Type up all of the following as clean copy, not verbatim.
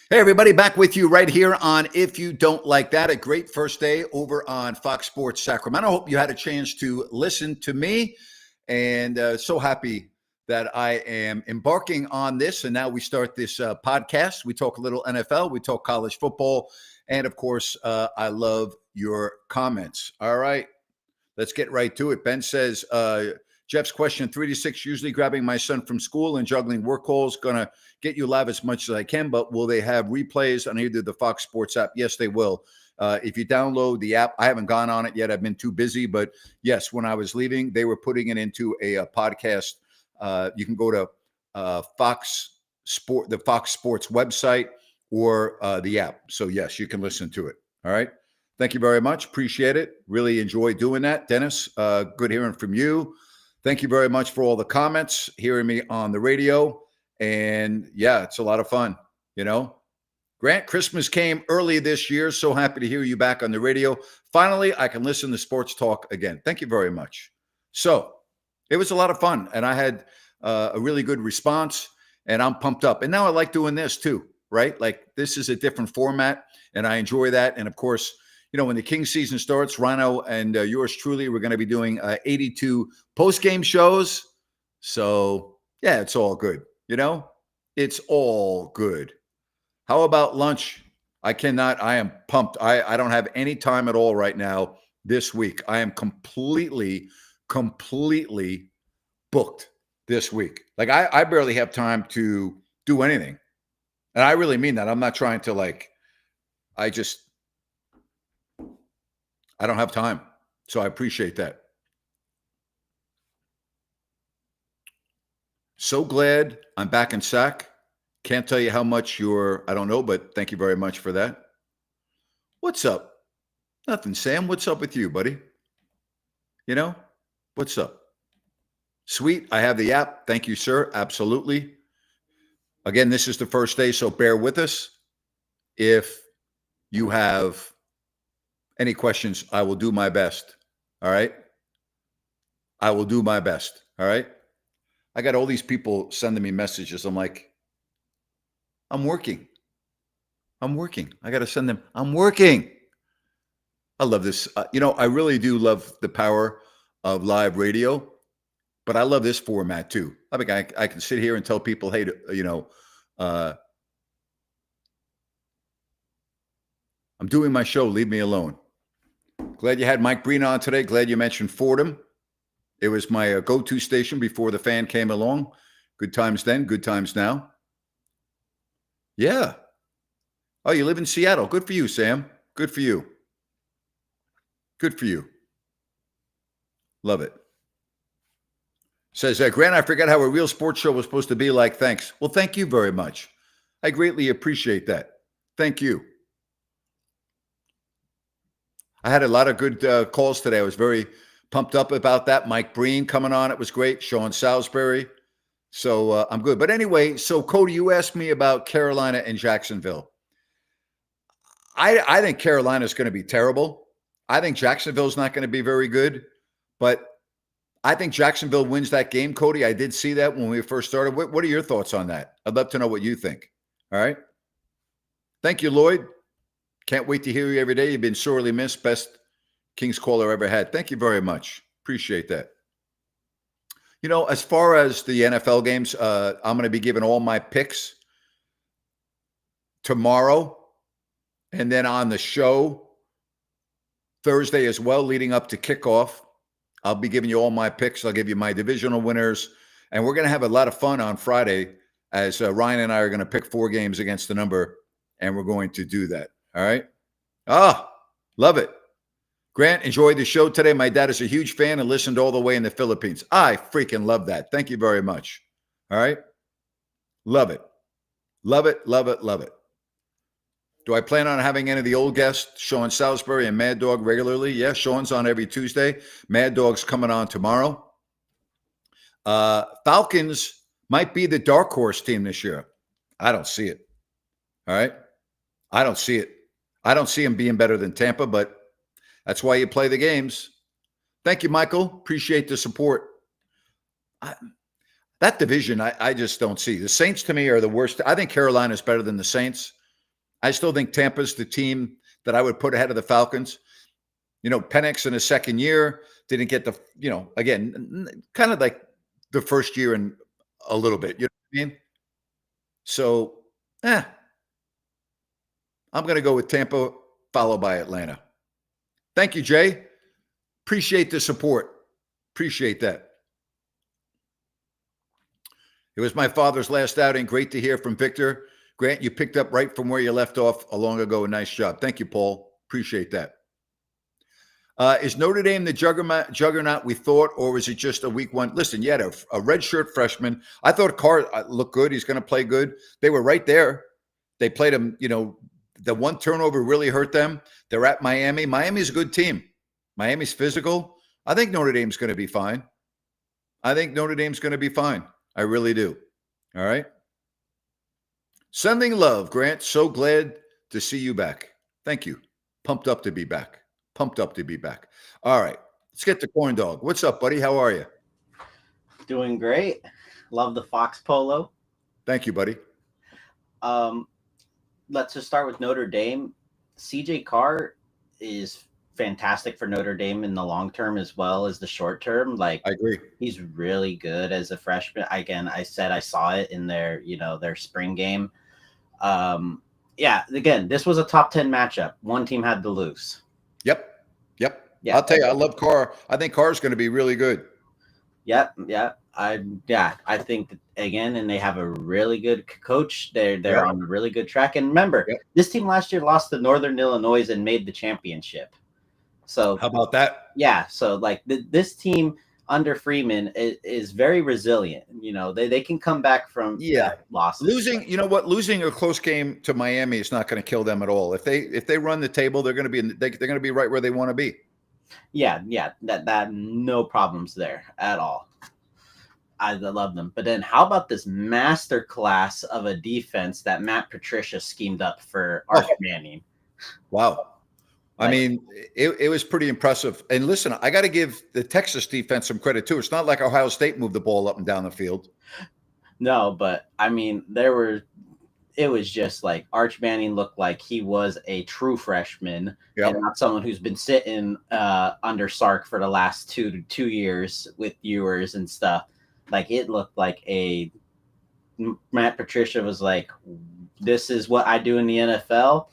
Hey, everybody, back with you right here on If You Don't Like That. A great first day over on Fox Sports Sacramento. I hope you had a chance to listen to me, and so happy that I am embarking on this. And now we start this podcast. We talk a little NFL, we talk college football, and of course, I love your comments. All right, let's get right to it. Ben says, Jeff's question 3 to 6, usually grabbing my son from school and juggling work calls. Gonna get you live as much as I can, but will they have replays on either the Fox Sports app? Yes, they will. If you download the app, I haven't gone on it yet. I've been too busy, but yes, when I was leaving, they were putting it into a podcast. You can go to the Fox Sports website or the app. So yes, you can listen to it. All right. Thank you very much. Appreciate it. Really enjoy doing that. Dennis, good hearing from you. Thank you very much for all the comments, hearing me on the radio. And yeah, it's a lot of fun, you know. Grant, Christmas came early this year. So happy to hear you back on the radio. Finally, I can listen to sports talk again. Thank you very much. So it was a lot of fun, and I had a really good response, and I'm pumped up. And now I like doing this too, right? Like this is a different format, and I enjoy that. And of course, you know, when the King season starts, Rhino and yours truly, we're going to be doing 82 post-game shows. So yeah, it's all good. You know, it's all good. How about lunch? I am pumped. I don't have any time at all right now this week. I am completely booked this week. Like I barely have time to do anything. And I really mean that. I'm not trying to I don't have time. So I appreciate that. So glad I'm back in SAC. Can't tell you how much I don't know, but thank you very much for that. What's up? Nothing, Sam. What's up with you, buddy? You know, what's up? Sweet. I have the app. Thank you, sir. Absolutely. Again, this is the first day, so bear with us. If you have any questions, I will do my best. All right. I will do my best. All right. I got all these people sending me messages. I'm like, I'm working. I got to send them. I'm working. I love this. I really do love the power of live radio, but I love this format too. I mean, I can sit here and tell people, hey, I'm doing my show. Leave me alone. Glad you had Mike Breen on today. Glad you mentioned Fordham. It was my go-to station before the fan came along. Good times then, good times now. Yeah. Oh, you live in Seattle. Good for you, Sam. Good for you. Good for you. Love it. Says, Grant, I forgot how a real sports show was supposed to be like. Thanks. Well, thank you very much. I greatly appreciate that. Thank you. I had a lot of good calls today. I was very pumped up about that. Mike Breen coming on. It was great. Sean Salisbury. So I'm good. But anyway, so Cody, you asked me about Carolina and Jacksonville. I think Carolina is going to be terrible. I think Jacksonville's not going to be very good. But I think Jacksonville wins that game, Cody. I did see that when we first started. What are your thoughts on that? I'd love to know what you think. All right. Thank you, Lloyd. Can't wait to hear you every day. You've been sorely missed. Best Kings caller ever had. Thank you very much. Appreciate that. You know, as far as the NFL games, I'm going to be giving all my picks tomorrow and then on the show Thursday as well, leading up to kickoff. I'll be giving you all my picks. I'll give you my divisional winners. And we're going to have a lot of fun on Friday as Ryan and I are going to pick 4 games against the number, and we're going to do that. All right. Love it. Grant, enjoyed the show today. My dad is a huge fan and listened all the way in the Philippines. I freaking love that. Thank you very much. All right. Love it. Love it. Love it. Love it. Do I plan on having any of the old guests, Sean Salisbury and Mad Dog, regularly? Yeah, Sean's on every Tuesday. Mad Dog's coming on tomorrow. Falcons might be the dark horse team this year. I don't see it. All right. I don't see it. I don't see them being better than Tampa, but that's why you play the games. Thank you, Michael. Appreciate the support. That division, I just don't see. The Saints, to me, are the worst. I think Carolina is better than the Saints. I still think Tampa's the team that I would put ahead of the Falcons. Penix in his second year didn't get the, again, kind of like the first year in a little bit. You know what I mean? So, I'm going to go with Tampa, followed by Atlanta. Thank you, Jay. Appreciate the support. Appreciate that. It was my father's last outing. Great to hear from Victor. Grant, you picked up right from where you left off long ago. Nice job. Thank you, Paul. Appreciate that. Is Notre Dame the juggernaut we thought, or was it just a week one? Listen, you had a redshirt freshman. I thought Carr looked good. He's going to play good. They were right there. They played him, the one turnover really hurt them. They're at Miami. Miami's a good team. Miami's physical. I think Notre Dame's going to be fine. I really do. All right. Sending love, Grant. So glad to see you back. Thank you. Pumped up to be back. All right. Let's get to Corn Dog. What's up, buddy? How are you? Doing great. Love the Fox Polo. Thank you, buddy. Let's just start with Notre Dame. CJ Carr is fantastic for Notre Dame in the long term as well as the short term. I agree. He's really good as a freshman. Again, I saw it in their spring game. Again, this was a top 10 matchup. One team had to lose. Yep. Yeah. I'll tell you, I love Carr. I think Carr's going to be really good. Yep. I think that, again, and they have a really good coach. They're on a really good track. And remember, this team last year lost to Northern Illinois and made the championship. So how about that? Yeah. So this team under Freeman is very resilient. They can come back from losses. Losing a close game to Miami is not going to kill them at all. If they run the table, they're going to be right where they want to be. Yeah. That no problems there at all. I love them. But then how about this master class of a defense that Matt Patricia schemed up for Arch Manning? Wow. I mean, it was pretty impressive. And listen, I got to give the Texas defense some credit too. It's not like Ohio State moved the ball up and down the field. No, but I mean, it was just like Arch Manning looked like he was a true freshman and not someone who's been sitting under Sark for the last 2 years with viewers and stuff. It looked like Matt Patricia was like, this is what I do in the NFL.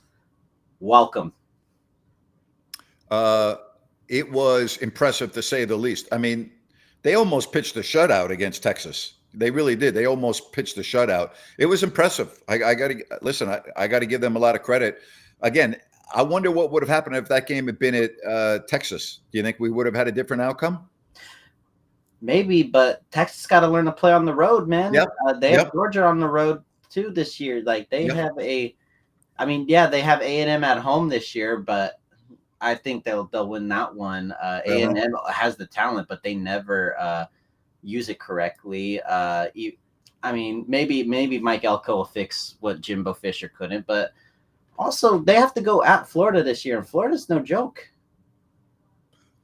Welcome. It was impressive to say the least. I mean, they almost pitched a shutout against Texas. They really did. They almost pitched a shutout. It was impressive. I got to give them a lot of credit. Again, I wonder what would have happened if that game had been at Texas. Do you think we would have had a different outcome? Maybe, but Texas got to learn to play on the road, man. Yep. They have Georgia on the road too this year. They have they have A&M at home this year, but I think they'll win that one. A&M has the talent, but they never use it correctly. Maybe Mike Elko will fix what Jimbo Fisher couldn't, but also they have to go at Florida this year, and Florida's no joke.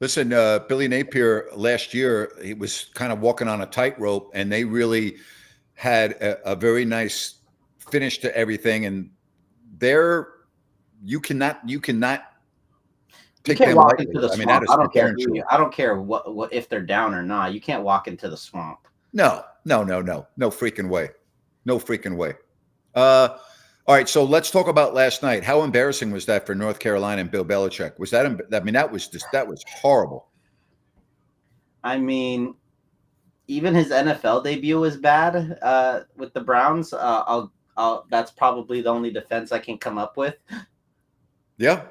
Listen, Billy Napier last year, he was kind of walking on a tightrope, and they really had a very nice finish to everything. And you cannot take them walk into the swamp. I don't care what if they're down or not. You can't walk into the swamp. No freaking way. No freaking way. All right, so let's talk about last night. How embarrassing was that for North Carolina and Bill Belichick? That was horrible. I mean, even his NFL debut was bad with the Browns. That's probably the only defense I can come up with. Yeah.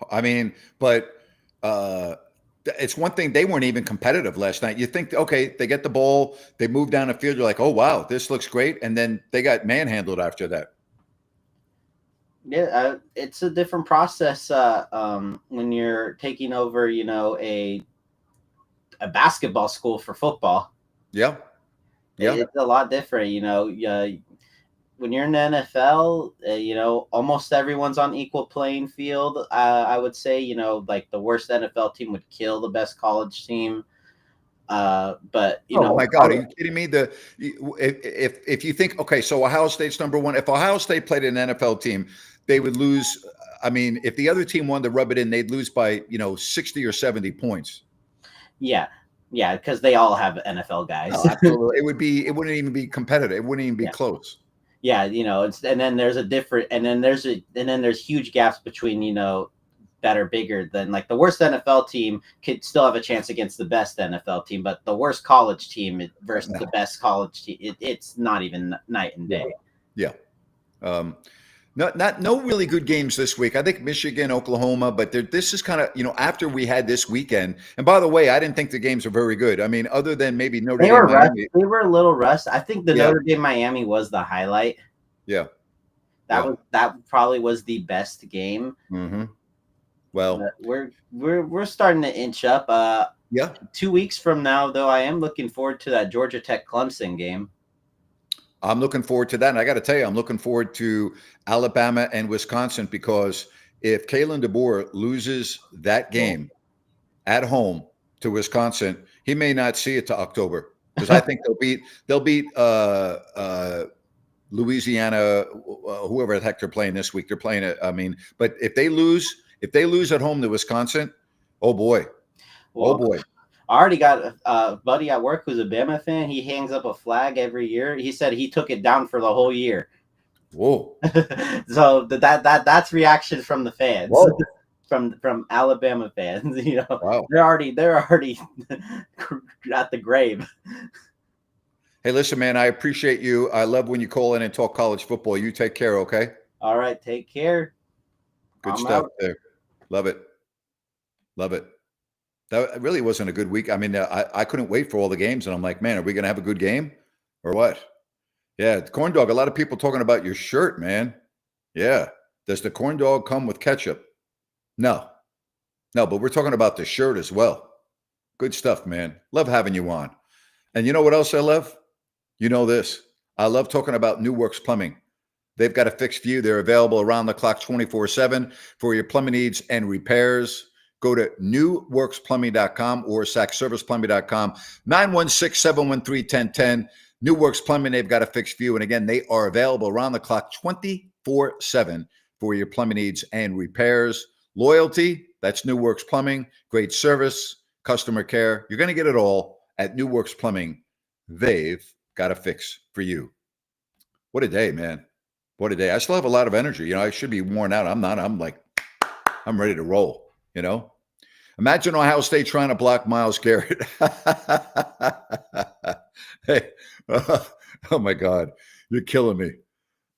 I mean, but it's one thing, they weren't even competitive last night. You think, okay, they get the ball, they move down the field, you're like, oh, wow, this looks great. And then they got manhandled after that. Yeah, it's a different process when you're taking over, a basketball school for football. Yeah. It's a lot different, when you're in the NFL, almost everyone's on equal playing field. I would say, the worst NFL team would kill the best college team. But oh my God, are you kidding me? If you think, okay, so Ohio State's number one. If Ohio State played an NFL team, they would lose. I mean, if the other team wanted to rub it in, they'd lose by 60 or 70 points. Yeah, because they all have NFL guys. No, absolutely. It wouldn't even be competitive. It wouldn't even be close. Yeah, and then there's huge gaps between that are bigger than, like, the worst NFL team could still have a chance against the best NFL team, but the worst college team versus the best college team, it's not even night and day. Yeah. No really good games this week. I think Michigan, Oklahoma, but this is kind of, after we had this weekend. And by the way, I didn't think the games were very good. I mean, other than maybe Notre Dame, Miami. They were a little rushed. I think the Notre Dame Miami was the highlight. Yeah. That probably was the best game. Mm-hmm. Well, we're starting to inch up. 2 weeks from now, though, I am looking forward to that Georgia Tech Clemson game. I'm looking forward to that. And I got to tell you, I'm looking forward to Alabama and Wisconsin, because if Kalen DeBoer loses that game at home to Wisconsin, he may not see it to October, because I think they'll beat Louisiana, whoever the heck they're playing this week. They're playing it. I mean, but if they lose at home to Wisconsin, oh boy. I already got a buddy at work who's a Bama fan. He hangs up a flag every year. He said he took it down for the whole year. Whoa! So that's reaction from the fans, from Alabama fans. Wow. They're already at the grave. Hey, listen, man, I appreciate you. I love when you call in and talk college football. You take care, okay? All right, take care. Good stuff there. Love it. Love it. That really wasn't a good week. I mean, I couldn't wait for all the games, and I'm like, man, are we going to have a good game or what? Yeah, corn dog. A lot of people talking about your shirt, man. Yeah. Does the corn dog come with ketchup? No, but we're talking about the shirt as well. Good stuff, man. Love having you on. And you know what else I love? You know this. I love talking about New Works Plumbing. They've got a fixed view. They're available around the clock 24/7 for your plumbing needs and repairs. Go to newworksplumbing.com or sackserviceplumbing.com, 916-713-1010. New Works Plumbing, they've got a fixed view. And again, they are available around the clock 24/7 for your plumbing needs and repairs. Loyalty, that's New Works Plumbing. Great service, customer care. You're going to get it all at New Works Plumbing. They've got a fix for you. What a day, man. What a day. I still have a lot of energy. I should be worn out. I'm not. I'm ready to roll, Imagine Ohio State trying to block Myles Garrett. Hey, oh my God. You're killing me.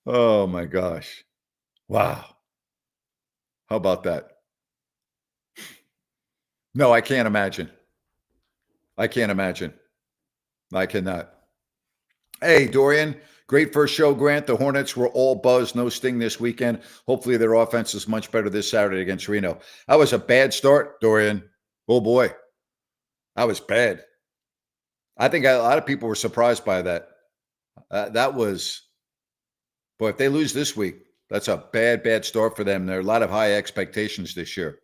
Oh my gosh. Wow. How about that? No, I can't imagine. I cannot. Hey, Dorian. Great first show, Grant. The Hornets were all buzz, no sting this weekend. Hopefully their offense is much better this Saturday against Reno. That was a bad start, Dorian. Oh, boy. That was bad. I think a lot of people were surprised by that. Boy, if they lose this week, that's a bad start for them. There are a lot of high expectations this year.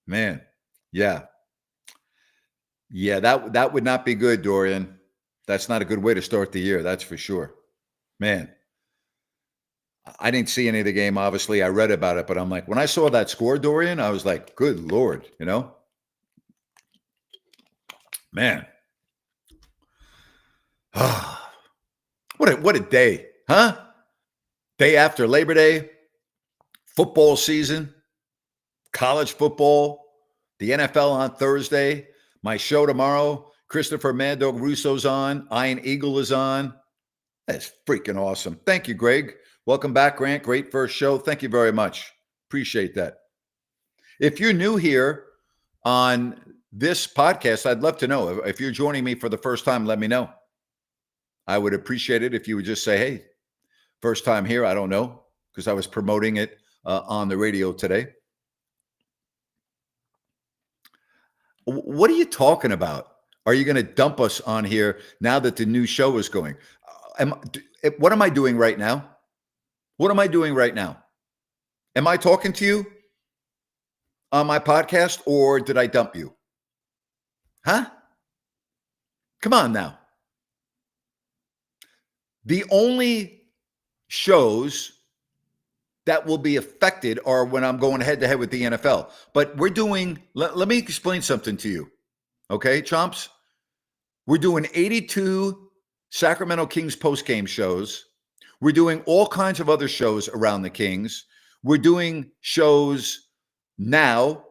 Man, yeah. Yeah, that would not be good, Dorian. That's not a good way to start the year, that's for sure. Man, I didn't see any of the game, obviously. I read about it, but I'm like, when I saw that score, Dorian, I was like, good Lord, Man. What a day, huh? Day after Labor Day, football season, college football, the NFL on Thursday, my show tomorrow, Christopher Mad Dog Russo's on, Iron Eagle is on. That's freaking awesome. Thank you, Greg. Welcome back, Grant. Great first show. Thank you very much. Appreciate that. If you're new here on this podcast, I'd love to know. If you're joining me for the first time, let me know. I would appreciate it if you would just say, hey, first time here, I don't know, because I was promoting it on the radio today. What are you talking about? Are you going to dump us on here now that the new show is going? What am I doing right now? What am I doing right now? Am I talking to you on my podcast, or did I dump you? Huh? Come on now. The only shows that will be affected are when I'm going head to head with the NFL. But we're doing, let me explain something to you. Okay, Chomps? We're doing 82 Sacramento Kings post-game shows. We're doing all kinds of other shows around the Kings. We're doing shows now.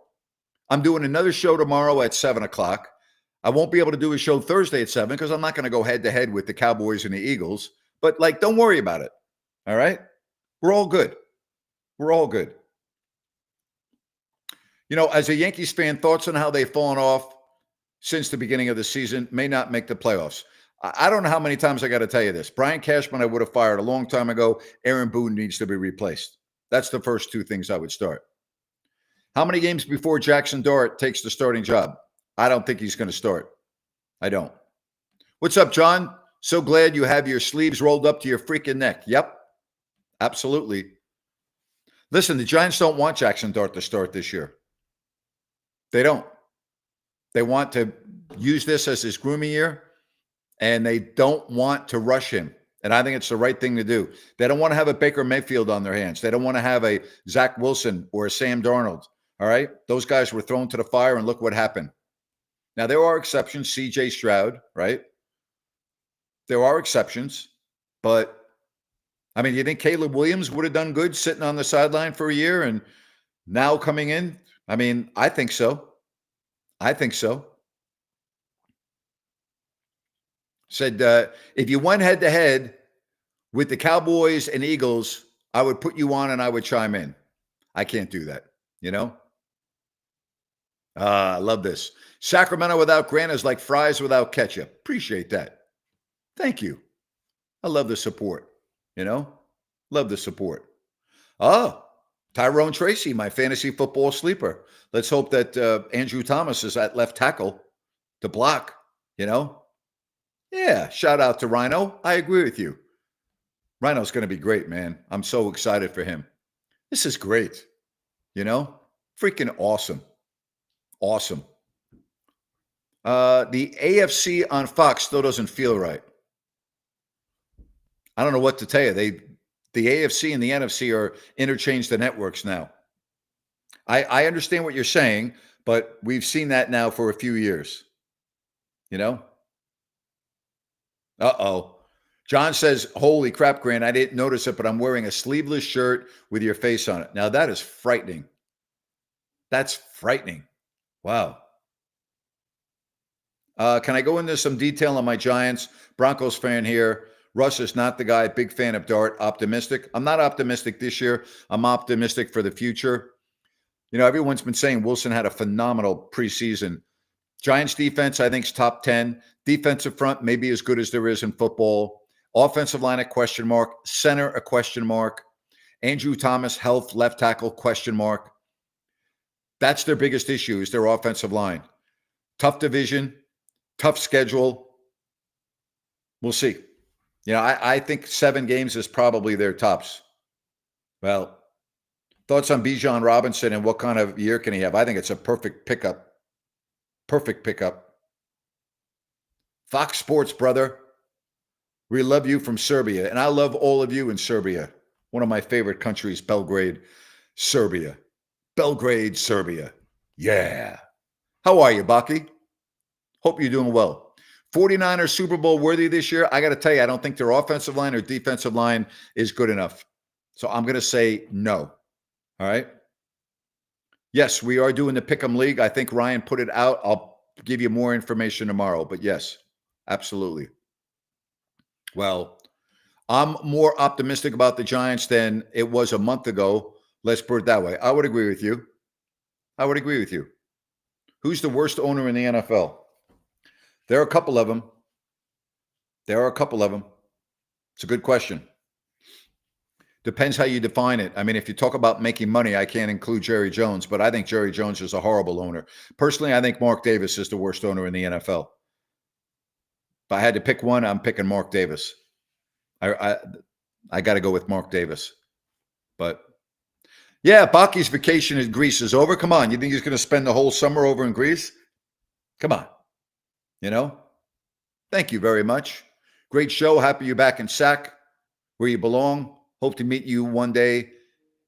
I'm doing another show tomorrow at 7 o'clock. I won't be able to do a show Thursday at 7 because I'm not going to go head to head with the Cowboys and the Eagles. But, like, don't worry about it. All right? We're all good. We're all good. You know, as a Yankees fan, thoughts on how they've fallen off since the beginning of the season, may not make the playoffs. I don't know how many times I got to tell you this. Brian Cashman, I would have fired a long time ago. Aaron Boone needs to be replaced. That's the first two things I would start. How many games before Jackson Dart takes the starting job? I don't think he's going to start. I don't. What's up, John? So glad you have your sleeves rolled up to your freaking neck. Yep, absolutely. Listen, the Giants don't want Jackson Dart to start this year. They don't. They want to use this as his grooming year, and they don't want to rush him. And I think it's the right thing to do. They don't want to have a Baker Mayfield on their hands. They don't want to have a Zach Wilson or a Sam Darnold. All right? Those guys were thrown to the fire, and look what happened. Now, there are exceptions. C.J. Stroud, right? There are exceptions. But, I mean, you think Caleb Williams would have done good sitting on the sideline for a year and now coming in? I mean, I think so. I think so. Said, if you went head to head with the Cowboys and Eagles, I would put you on and I would chime in. I can't do that, you know? I love this. Sacramento without Grant is like fries without ketchup. Appreciate that. Thank you. I love the support, you know? Love the support. Oh, Tyrone Tracy, my fantasy football sleeper. Let's hope that Andrew Thomas is at left tackle to block, you know? Yeah, shout out to Rhino. I agree with you. Rhino's going to be great, man. I'm so excited for him. This is great, you know? Freaking awesome. Awesome. The AFC on Fox still doesn't feel right. I don't know what to tell you. The AFC and the NFC are interchanged the networks now. I understand what you're saying, but we've seen that now for a few years. You know? Uh-oh. John says, holy crap, Grant, I didn't notice it, but I'm wearing a sleeveless shirt with your face on it. Now, that is frightening. That's frightening. Wow. Can I go into some detail on my Giants? Broncos fan here. Russ is not the guy. Big fan of Dart. Optimistic. I'm not optimistic this year. I'm optimistic for the future. You know, everyone's been saying Wilson had a phenomenal preseason. Giants defense, I think, is top 10. Defensive front, maybe as good as there is in football. Offensive line, a question mark. Center, a question mark. Andrew Thomas, health, left tackle, question mark. That's their biggest issue, is their offensive line. Tough division, tough schedule. We'll see. You know, I think 7 games is probably their tops. Well, thoughts on Bijan Robinson and what kind of year can he have? I think it's a perfect pickup. Perfect pickup. Fox Sports, brother. We love you from Serbia. And I love all of you in Serbia. One of my favorite countries, Belgrade, Serbia. Belgrade, Serbia. Yeah. How are you, Baki? Hope you're doing well. 49ers Super Bowl worthy this year. I got to tell you, I don't think their offensive line or defensive line is good enough. So I'm going to say no. All right. Yes, we are doing the Pick'em League. I think Ryan put it out. I'll give you more information tomorrow. But yes, absolutely. Well, I'm more optimistic about the Giants than it was a month ago. Let's put it that way. I would agree with you. I would agree with you. Who's the worst owner in the NFL? There are a couple of them. There are a couple of them. It's a good question. Depends how you define it. I mean, if you talk about making money, I can't include Jerry Jones, but I think Jerry Jones is a horrible owner. Personally, I think Mark Davis is the worst owner in the NFL. If I had to pick one, I'm picking Mark Davis. I got to go with Mark Davis. But yeah, Baki's vacation in Greece is over. Come on. You think he's going to spend the whole summer over in Greece? Come on. You know? Thank you very much. Great show. Happy you're back in SAC where you belong. Hope to meet you one day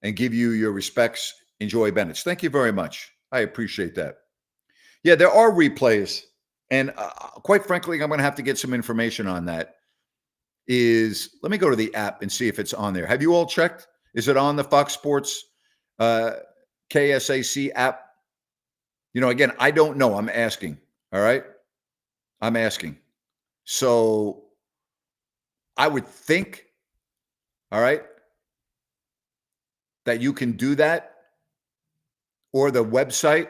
and give you your respects, Enjoy Bennett's. Thank you very much. I appreciate that. Yeah, there are replays. And quite frankly, I'm going to have to get some information on that. Let me go to the app and see if it's on there. Have you all checked? Is it on the Fox Sports KSAC app? Again, I don't know. I'm asking. All right. I'm asking. So I would think, all right, that you can do that, or the website.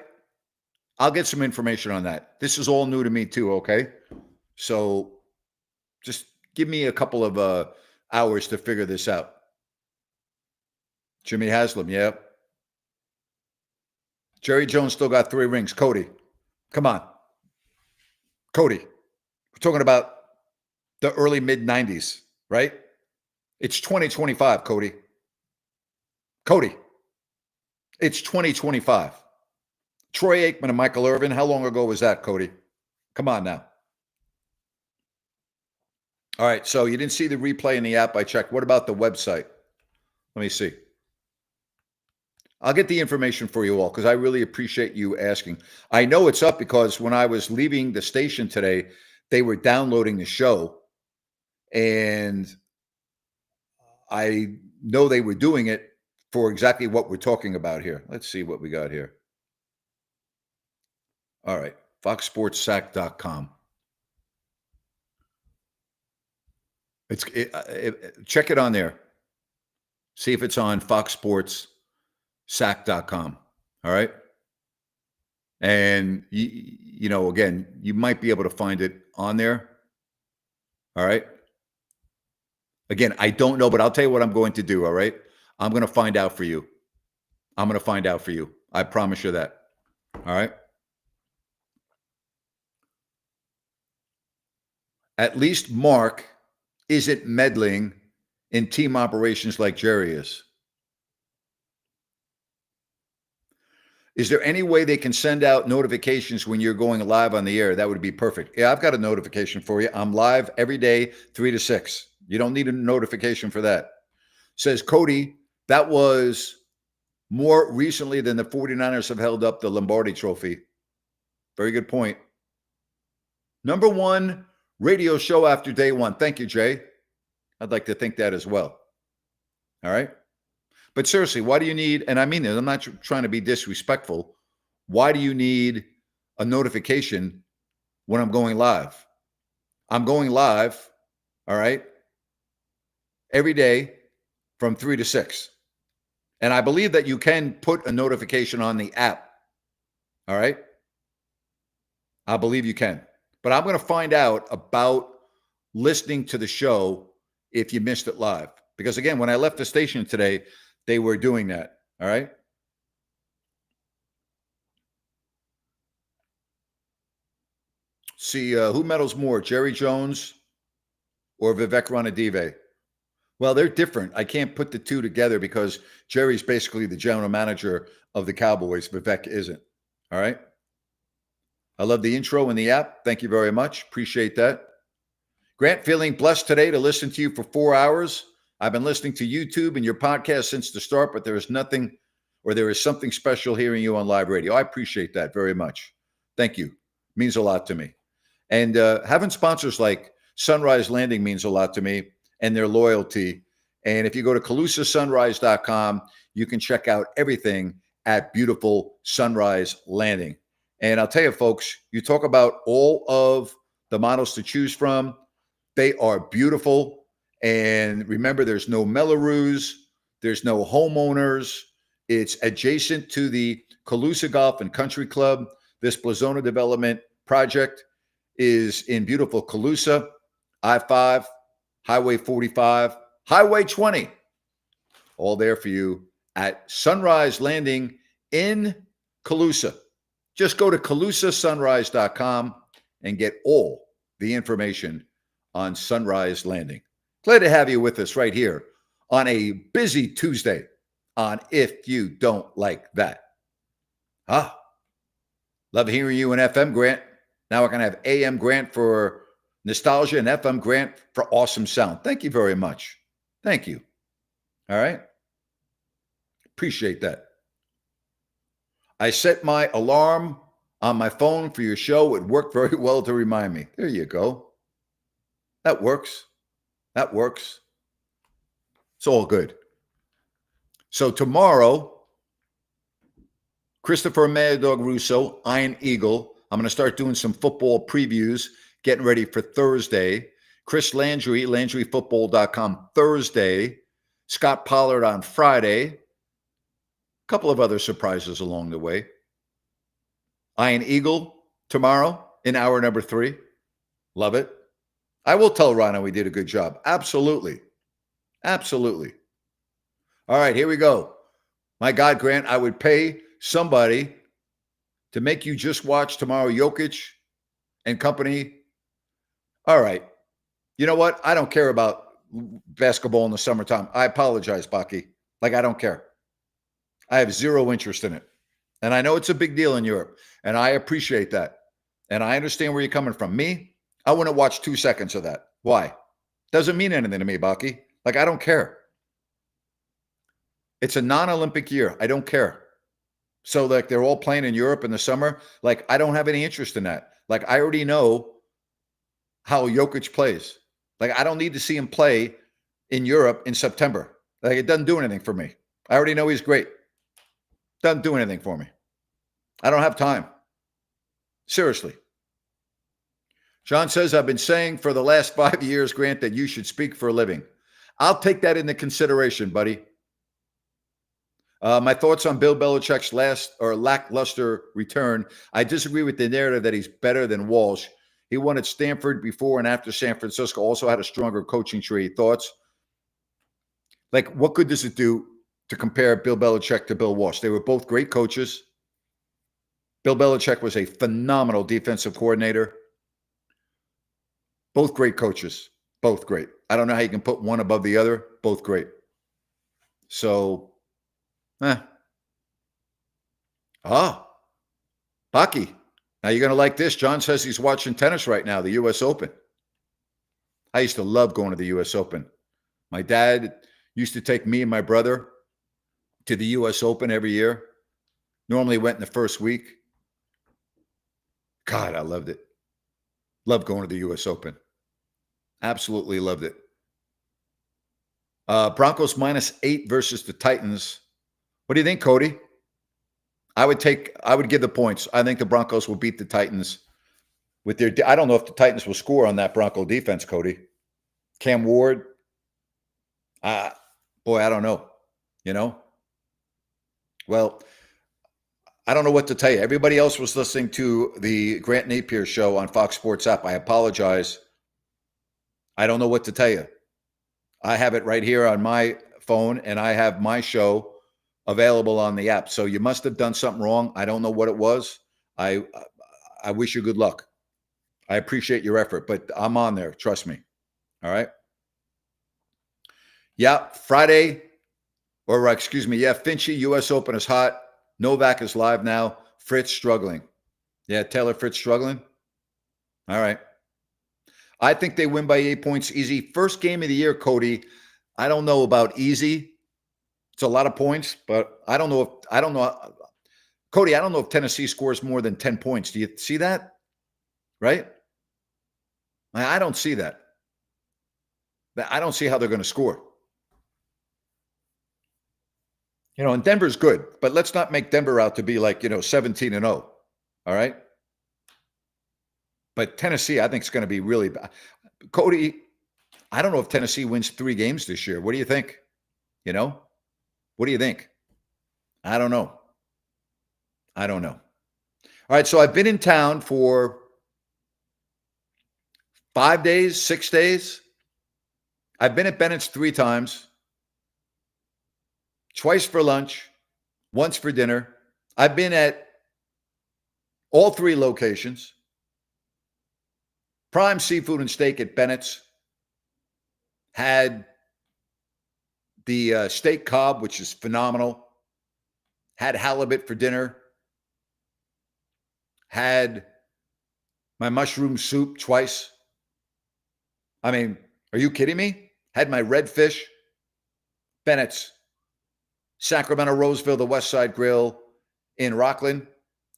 I'll get some information on that. This is all new to me too, okay? So just give me a couple of hours to figure this out. Jimmy Haslam, yeah. Jerry Jones still got 3 rings. Cody, come on. Cody, we're talking about the early mid-90s, right? It's 2025, Cody. Cody, it's 2025. Troy Aikman and Michael Irvin, how long ago was that, Cody? Come on now. All right, so you didn't see the replay in the app. I checked. What about the website? Let me see. I'll get the information for you all because I really appreciate you asking. I know it's up because when I was leaving the station today, they were downloading the show, and I know they were doing it for exactly what we're talking about here. Let's see what we got here. All right, foxsportsac.com. Check it on there. See if it's on foxsportsac.com. All right. And, again, you might be able to find it on there. All right. Again, I don't know, but I'll tell you what I'm going to do. All right. I'm going to find out for you. I promise you that. All right. At least Mark isn't meddling in team operations like Jerry is. Is there any way they can send out notifications when you're going live on the air? That would be perfect. Yeah, I've got a notification for you. I'm live every day, 3 to 6. You don't need a notification for that. Says Cody, that was more recently than the 49ers have held up the Lombardi Trophy. Very good point. Number 1 radio show after day 1. Thank you, Jay. I'd like to think that as well. All right. But seriously, why do you need, and I mean this, I'm not trying to be disrespectful. Why do you need a notification when I'm going live? I'm going live, all right, every day from 3 to 6. And I believe that you can put a notification on the app. All right. I believe you can. But I'm going to find out about listening to the show if you missed it live. Because again, when I left the station today, they were doing that. All right. See, who medals more, Jerry Jones or Vivek Ranadive? Well, they're different. I can't put the two together because Jerry's basically the general manager of the Cowboys. Vivek isn't. All right. I love the intro in the app. Thank you very much. Appreciate that. Grant, feeling blessed today to listen to you for 4 hours. I've been listening to YouTube and your podcast since the start, but there is something special hearing you on live radio. I appreciate that very much. Thank you. Means a lot to me. And having sponsors like Sunrise Landing means a lot to me, and their loyalty. And if you go to CalusaSunrise.com, you can check out everything at beautiful Sunrise Landing. And I'll tell you, folks, you talk about all of the models to choose from. They are beautiful. And remember, there's no Mellorews. There's no homeowners. It's adjacent to the Calusa Golf and Country Club. This Blazona development project is in beautiful Calusa, I-5, Highway 45, Highway 20. All there for you at Sunrise Landing in Calusa. Just go to CalusaSunrise.com and get all the information on Sunrise Landing. Glad to have you with us right here on a busy Tuesday on If You Don't Like That. Love hearing you in FM, Grant. Now we're going to have AM Grant for nostalgia and FM Grant for awesome sound. Thank you very much. Thank you. All right. Appreciate that. I set my alarm on my phone for your show. It worked very well to remind me. There you go. That works. That works. It's all good. So tomorrow, Christopher Mad Dog Russo, Iron Eagle. I'm going to start doing some football previews, getting ready for Thursday. Chris Landry, LandryFootball.com Thursday. Scott Pollard on Friday. A couple of other surprises along the way. Iron Eagle tomorrow in hour number 3. Love it. I will tell Rhino we did a good job. Absolutely. Absolutely. All right, here we go. My God, Grant, I would pay somebody to make you just watch tomorrow Jokic and company. All right. You know what? I don't care about basketball in the summertime. I apologize, Baki. Like, I don't care. I have zero interest in it. And I know it's a big deal in Europe, and I appreciate that. And I understand where you're coming from. Me, I wouldn't watch 2 seconds of that. Why? Doesn't mean anything to me, Baki. Like, I don't care. It's a non-Olympic year. I don't care. So, like, they're all playing in Europe in the summer. Like, I don't have any interest in that. Like, I already know how Jokic plays. Like, I don't need to see him play in Europe in September. Like, it doesn't do anything for me. I already know he's great. Doesn't do anything for me. I don't have time. Seriously. John says, I've been saying for the last 5 years, Grant, that you should speak for a living. I'll take that into consideration, buddy. My thoughts on Bill Belichick's lackluster return. I disagree with the narrative that he's better than Walsh. He won at Stanford before and after San Francisco. Also had a stronger coaching tree. Thoughts? Like, what good does it do to compare Bill Belichick to Bill Walsh? They were both great coaches. Bill Belichick was a phenomenal defensive coordinator. Both great coaches. Both great. I don't know how you can put one above the other. Both great. So, Baki. Now you're going to like this. John says he's watching tennis right now, the U.S. Open. I used to love going to the U.S. Open. My dad used to take me and my brother to the U.S. Open every year. Normally went in the first week. God, I loved it. Loved going to the U.S. Open. Absolutely loved it. Broncos -8 versus the Titans. What do you think, Cody? I would give the points. I think the Broncos will beat the Titans with their. I don't know if the Titans will score on that Bronco defense, Cody. Cam Ward. Boy, I don't know. You know? Well, I don't know what to tell you. Everybody else was listening to the Grant Napier show on Fox Sports app. I apologize. I don't know what to tell you. I have it right here on my phone, and I have my show available on the app. So you must have done something wrong. I don't know what it was. I wish you good luck. I appreciate your effort, but I'm on there. Trust me. All right. Yeah, Friday, or excuse me. Yeah, Finchy, U.S. Open is hot. Novak is live now. Fritz struggling. Yeah, Taylor Fritz struggling. All right. I think they win by 8 points easy. First game of the year, Cody. I don't know about easy. It's a lot of points, but I don't know. Cody, I don't know if Tennessee scores more than 10 points. Do you see that? Right? I don't see that. I don't see how they're going to score. You know, and Denver's good, but let's not make Denver out to be like, 17-0. All right? But Tennessee, I think, is going to be really bad. Cody, I don't know if Tennessee wins 3 games this year. What do you think? What do you think? I don't know. All right, so I've been in town for 5 days, 6 days. I've been at Bennett's 3 times, twice for lunch, once for dinner. I've been at all 3 locations. Prime seafood and steak at Bennett's. Had the steak cob, which is phenomenal. Had halibut for dinner. Had my mushroom soup twice. I mean, are you kidding me? Had my red fish. Bennett's. Sacramento, Roseville, the West Side Grill in Rockland.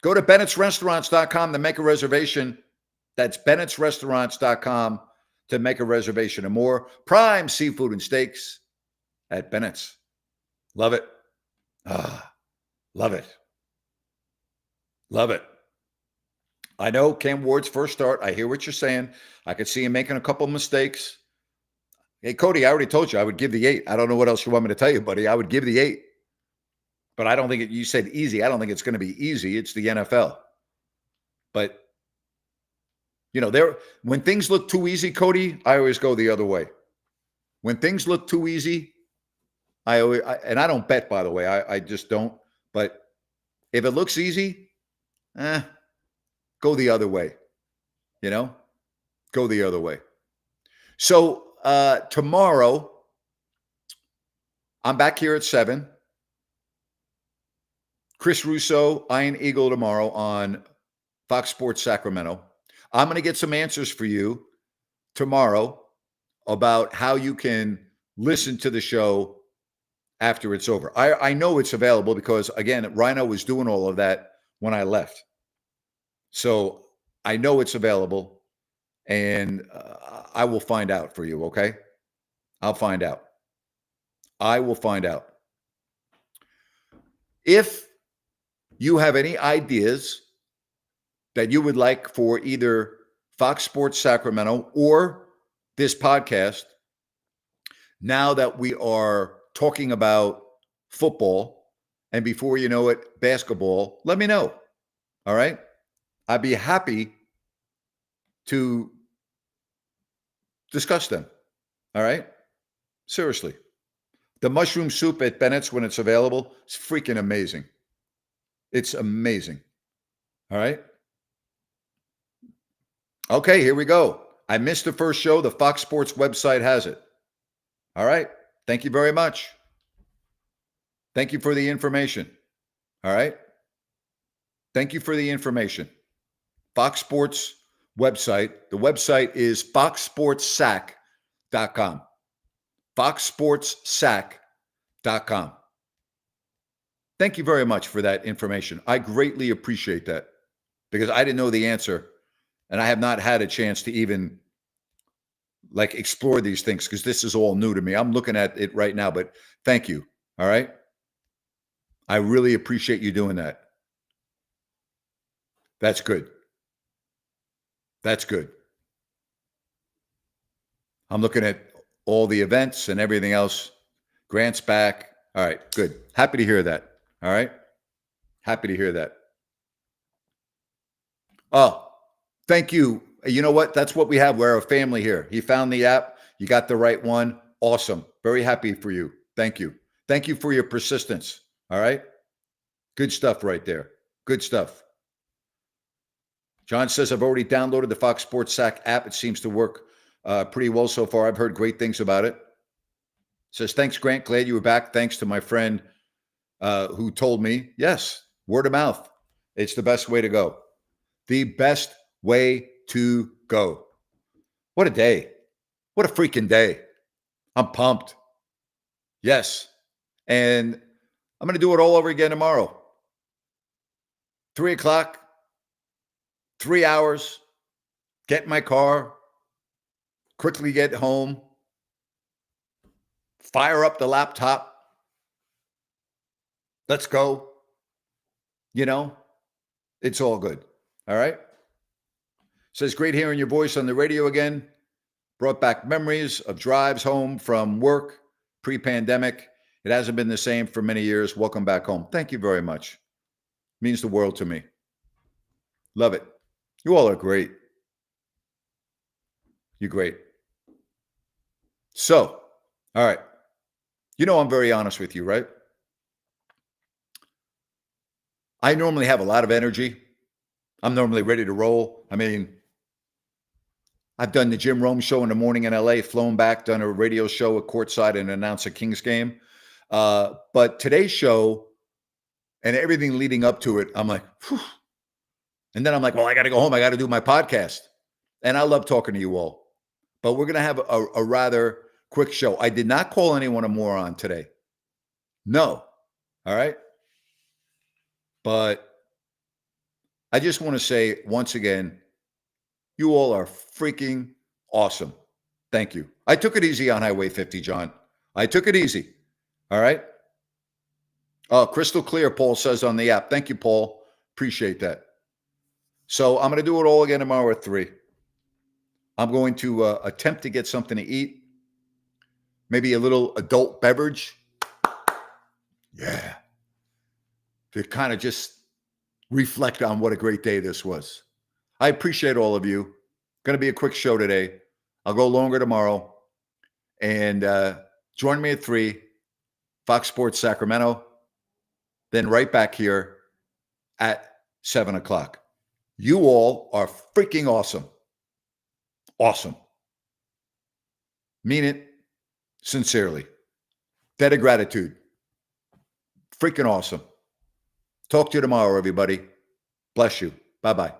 Go to Bennett'sRestaurants.com to make a reservation. That's Bennett'sRestaurants.com to make a reservation. And more prime seafood and steaks at Bennett's. Love it. Love it. Love it. I know Cam Ward's first start. I hear what you're saying. I could see him making a couple mistakes. Hey, Cody, I already told you I would give the 8. I don't know what else you want me to tell you, buddy. I would give the 8. But I don't think you said easy. I don't think it's going to be easy. It's the NFL. But, when things look too easy, Cody, I always go the other way. When things look too easy, I don't bet, by the way. I just don't. But if it looks easy, go the other way. Go the other way. So tomorrow, I'm back here at 7. Chris Russo, Iron Eagle tomorrow on Fox Sports Sacramento. I'm going to get some answers for you tomorrow about how you can listen to the show after it's over. I know it's available because, again, Rhino was doing all of that when I left. So I know it's available, and I will find out for you, okay? I'll find out. I will find out. If you have any ideas that you would like for either Fox Sports Sacramento or this podcast, now that we are talking about football and before you know it, basketball, let me know. All right? I'd be happy to discuss them. All right? Seriously. The mushroom soup at Bennett's when it's available is freaking amazing. It's amazing. All right? Okay, here we go. I missed the first show. The Fox Sports website has it. All right? Thank you very much. Thank you for the information. All right? Thank you for the information. Fox Sports website. The website is foxsportsac.com. foxsportsac.com. Thank you very much for that information. I greatly appreciate that because I didn't know the answer and I have not had a chance to even explore these things because this is all new to me. I'm looking at it right now, but thank you. All right? I really appreciate you doing that. That's good. That's good. I'm looking at all the events and everything else. Grant's back. All right, good. Happy to hear that. All right? Happy to hear that. Oh, thank you. You know what? That's what we have. We're a family here. He found the app. You got the right one. Awesome. Very happy for you. Thank you. Thank you for your persistence. All right? Good stuff right there. Good stuff. John says, I've already downloaded the Fox Sports Sac app. It seems to work pretty well so far. I've heard great things about it. Says, thanks, Grant. Glad you were back. Thanks to my friend who told me, yes, word of mouth. It's the best way to go. The best way to go. What a day. What a freaking day. I'm pumped. Yes. And I'm going to do it all over again tomorrow. 3 o'clock, 3 hours, get in my car, quickly get home, fire up the laptop. Let's go. It's all good. All right. Says, great hearing your voice on the radio again. Brought back memories of drives home from work pre-pandemic. It hasn't been the same for many years. Welcome back home. Thank you very much. Means the world to me. Love it. You all are great. You're great. So, all right. I'm very honest with you, right? I normally have a lot of energy. I'm normally ready to roll. I mean, I've done the Jim Rome show in the morning in LA, flown back, done a radio show at courtside and announced a Kings game. But today's show and everything leading up to it, I'm like, whew. And then I'm like, well, I got to go home. I got to do my podcast. And I love talking to you all. But we're going to have a rather quick show. I did not call anyone a moron today. No. All right. But I just want to say once again, you all are freaking awesome. Thank you. I took it easy on Highway 50, John. I took it easy. All right. Oh, crystal clear, Paul says on the app. Thank you, Paul. Appreciate that. So I'm going to do it all again tomorrow at 3. I'm going to attempt to get something to eat. Maybe a little adult beverage. Yeah. To kind of just reflect on what a great day this was. I appreciate all of you. Going to be a quick show today. I'll go longer tomorrow. And join me at 3, Fox Sports Sacramento. Then right back here at 7 o'clock. You all are freaking awesome. Awesome. Mean it sincerely. Debt of gratitude. Freaking awesome. Talk to you tomorrow, everybody. Bless you. Bye-bye.